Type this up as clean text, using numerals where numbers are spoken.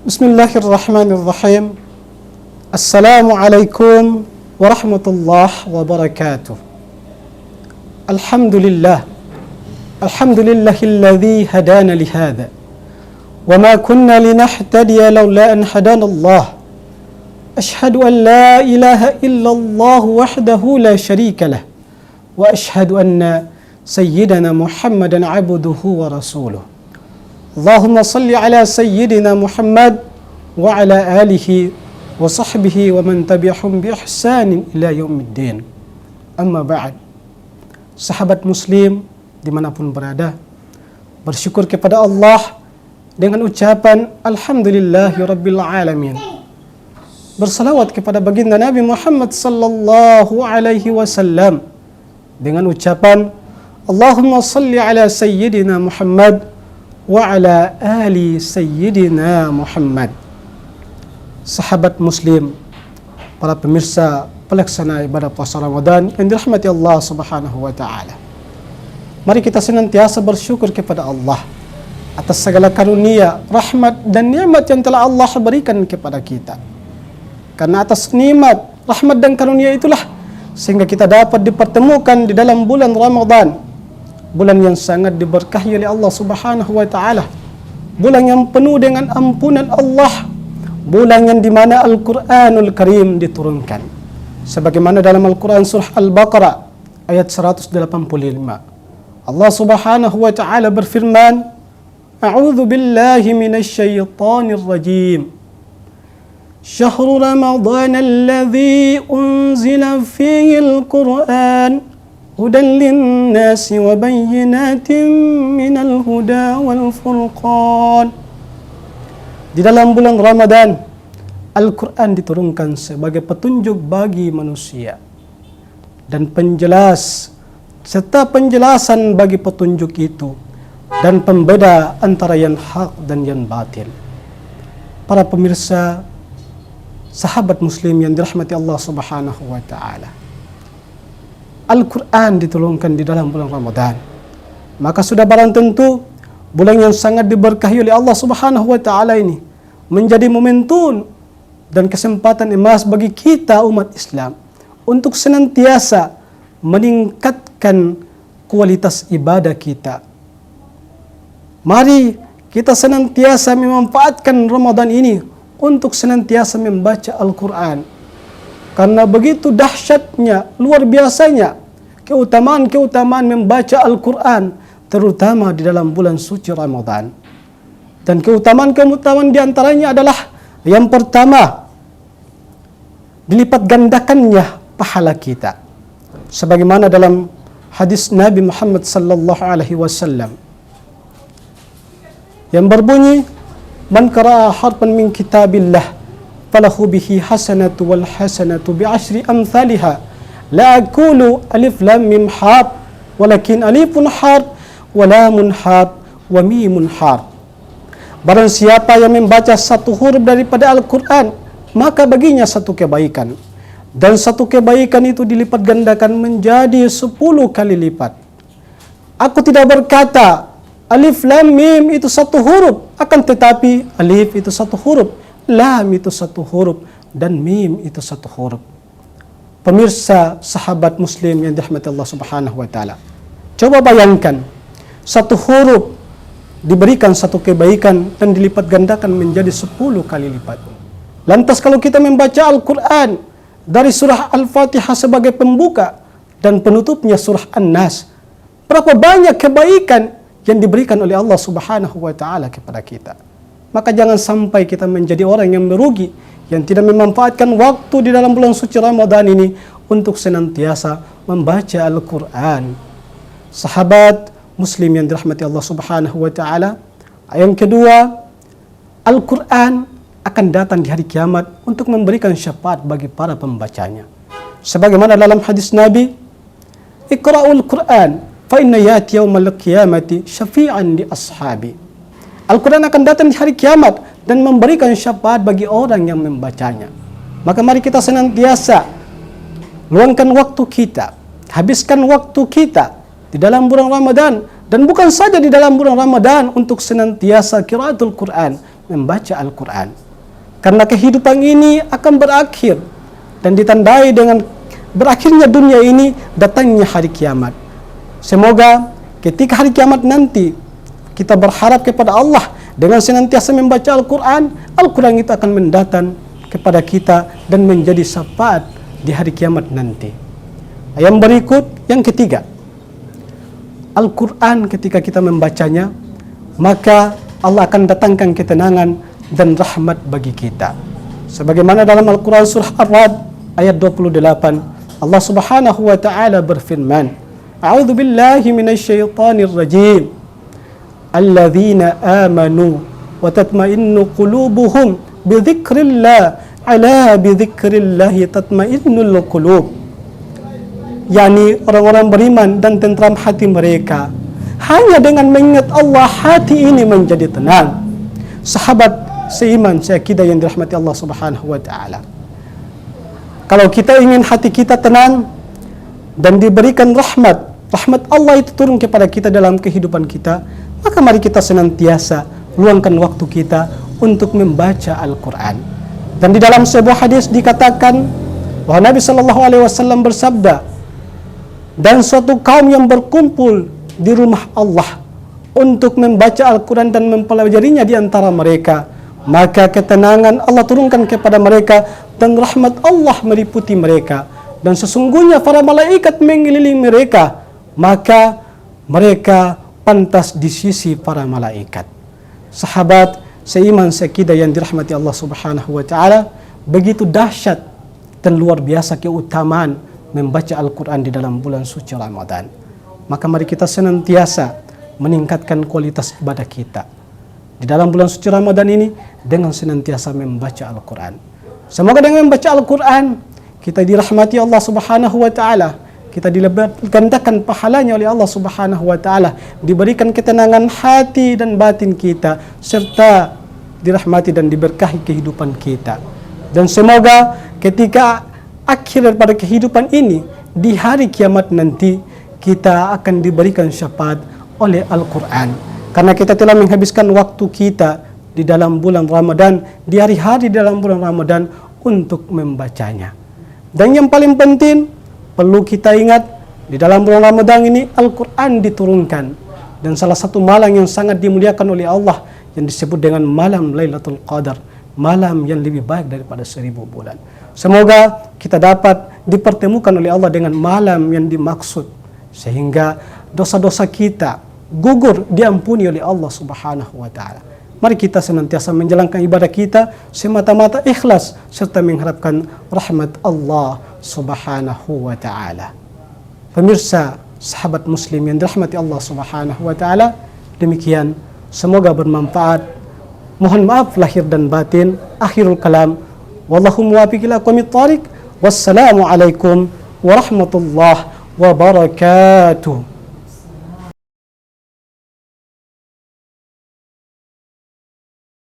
Bismillahirrahmanirrahim. Assalamualaikum warahmatullahi wabarakatuh. Alhamdulillah. Alhamdulillahilladzi hadana lihada. Wa ma kunna linahtadiya laula an hadana Allah. Ashhadu an la ilaha illallah wahdahu la syarika lah. Wa ashhadu anna sayyidana Muhammadan abduhu wa rasuluh. Allahumma salli ala sayyidina Muhammad wa ala alihi wa sahbihi wa man tabi'ahum bi ihsanin ila yaumiddin. Amma ba'd. Sahabat muslim dimanapun berada, bersyukur kepada Allah dengan ucapan Alhamdulillahi Rabbil Alamin. Bersalawat kepada baginda Nabi Muhammad sallallahu alaihi wasallam dengan ucapan Allahumma salli ala sayyidina Muhammad wa ala ali sayyidina Muhammad. Sahabat muslim, para pemirsa pelaksana ibadah puasa Ramadan yang dirahmati Allah Subhanahu wa taala. Mari kita senantiasa bersyukur kepada Allah atas segala karunia, rahmat dan nikmat yang telah Allah berikan kepada kita. Karena atas nikmat, rahmat dan karunia itulah sehingga kita dapat dipertemukan di dalam bulan Ramadan. Bulan yang sangat diberkahi oleh Allah Subhanahu wa taala. Bulan yang penuh dengan ampunan Allah. Bulan yang di mana Al-Qur'anul Karim diturunkan. Sebagaimana dalam Al-Qur'an surah Al-Baqarah ayat 185. Allah Subhanahu wa taala berfirman, A'udzu billahi minasy syaithanir rajim. Syahrul Ramadan alladzi unzila fihi al-Qur'an hudan linnasi wa bayyinatin minal huda wal furqan. Di dalam bulan Ramadan, Al-Quran diturunkan sebagai petunjuk bagi manusia dan penjelas serta penjelasan bagi petunjuk itu dan pembeda antara yang hak dan yang batil. Para pemirsa, sahabat muslim yang dirahmati Allah Subhanahu wa taala, Al-Quran diturunkan di dalam bulan Ramadan. Maka sudah barang tentu bulan yang sangat diberkahi oleh Allah Subhanahu wa taala ini menjadi momentum dan kesempatan emas bagi kita umat Islam untuk senantiasa meningkatkan kualitas ibadah kita. Mari kita senantiasa memanfaatkan Ramadan ini untuk senantiasa membaca Al-Quran. Karena begitu dahsyatnya, luar biasanya keutamaan-keutamaan membaca Al-Quran, terutama di dalam bulan suci Ramadan. Dan keutamaan-keutamaan diantaranya adalah yang pertama, dilipat gandakannya pahala kita. Sebagaimana dalam hadis Nabi Muhammad sallallahu alaihi wasallam yang berbunyi, "Man qara'a harfan min kitabillah falahu bihi hasanatu wal hasanatu bi asyri amsalha la aqulu alif lam mim harf walakin alifun harf wa lamun harf wa mimun harf." Barang siapa yang membaca satu huruf daripada Al-Quran, maka baginya satu kebaikan, dan satu kebaikan itu dilipat gandakan menjadi 10 kali lipat. Aku tidak berkata alif lam mim itu satu huruf, akan tetapi alif itu satu huruf, lam itu satu huruf, dan mim itu satu huruf. Pemirsa sahabat muslim yang dirahmati Allah Subhanahu wa taala, coba bayangkan satu huruf diberikan satu kebaikan dan dilipat gandakan menjadi 10 kali lipat. Lantas kalau kita membaca Al-Quran dari surah Al-Fatihah sebagai pembuka dan penutupnya surah An-Nas, berapa banyak kebaikan yang diberikan oleh Allah Subhanahu wa taala kepada kita. Maka jangan sampai kita menjadi orang yang merugi, yang tidak memanfaatkan waktu di dalam bulan suci Ramadan ini untuk senantiasa membaca Al-Quran. Sahabat muslim yang dirahmati Allah Subhanahu wa taala, yang kedua, Al-Quran akan datang di hari kiamat untuk memberikan syafaat bagi para pembacanya. Sebagaimana dalam hadis Nabi, Iqra'ul Quran fa inna yati yaumal qiyamati syafi'an li ashabi. Al-Quran akan datang di hari kiamat dan memberikan syafaat bagi orang yang membacanya. Maka mari kita senantiasa luangkan waktu kita, habiskan waktu kita di dalam bulan Ramadan, dan bukan saja di dalam bulan Ramadan untuk senantiasa qiraatul Quran, membaca Al-Quran. Karena kehidupan ini akan berakhir dan ditandai dengan berakhirnya dunia ini, datangnya hari kiamat. Semoga ketika hari kiamat nanti kita berharap kepada Allah dengan senantiasa membaca Al-Quran. Al-Quran itu akan mendatang kepada kita dan menjadi syafaat di hari kiamat nanti. Yang berikut, yang ketiga, Al-Quran ketika kita membacanya, maka Allah akan datangkan ketenangan dan rahmat bagi kita. Sebagaimana dalam Al-Quran surah Ar-Ra'd ayat 28, Allah Subhanahu wa taala berfirman, A'udzu billahi minasyaitonir rajim. Alladzina amanu wa tatma'innu qulubuhum bi dzikrillah, ala bi dzikrillah tatma'innul qulub. Yani orang-orang beriman dan tentram hati mereka, hanya dengan mengingat Allah hati ini menjadi tenang. Sahabat seiman, seakidah yang dirahmati Allah Subhanahu wa taala, kalau kita ingin hati kita tenang dan diberikan rahmat Allah itu turun kepada kita dalam kehidupan kita, maka mari kita senantiasa luangkan waktu kita untuk membaca Al-Quran. Dan di dalam sebuah hadis dikatakan bahwa Nabi SAW bersabda, dan suatu kaum yang berkumpul di rumah Allah untuk membaca Al-Quran dan mempelajarinya di antara mereka, maka ketenangan Allah turunkan kepada mereka dan rahmat Allah meliputi mereka, dan sesungguhnya para malaikat mengelilingi mereka, maka mereka pantas di sisi para malaikat. Sahabat seiman sekidah yang dirahmati Allah Subhanahu wa taala, begitu dahsyat dan luar biasa keutamaan membaca Al-Quran di dalam bulan suci Ramadan. Maka mari kita senantiasa meningkatkan kualitas ibadah kita di dalam bulan suci Ramadan ini dengan senantiasa membaca Al-Quran. Semoga dengan membaca Al-Quran kita dirahmati Allah Subhanahu wa taala, kita digandakan pahalanya oleh Allah Subhanahu wa taala, diberikan ketenangan hati dan batin kita, serta dirahmati dan diberkahi kehidupan kita. Dan semoga ketika akhir daripada kehidupan ini, di hari kiamat nanti, kita akan diberikan syafaat oleh Al-Quran. Karena kita telah menghabiskan waktu kita di dalam bulan Ramadan, di hari-hari dalam bulan Ramadan untuk membacanya. Dan yang paling penting, perlu kita ingat, di dalam bulan Ramadan ini Al-Quran diturunkan. Dan salah satu malam yang sangat dimuliakan oleh Allah yang disebut dengan malam Lailatul Qadar, malam yang lebih baik daripada 1000 bulan. Semoga kita dapat dipertemukan oleh Allah dengan malam yang dimaksud, sehingga dosa-dosa kita gugur diampuni oleh Allah Subhanahu wa taala. Mari kita senantiasa menjalankan ibadah kita semata-mata ikhlas serta mengharapkan rahmat Allah Subhanahu wa taala. Pemirsa, sahabat muslim yang dirahmati Allah Subhanahu wa taala, demikian, semoga bermanfaat. Mohon maaf lahir dan batin. Akhirul kalam, wallahu muwaffiq ila aqwamit thariq. Wassalamu alaikum warahmatullahi wabarakatuh.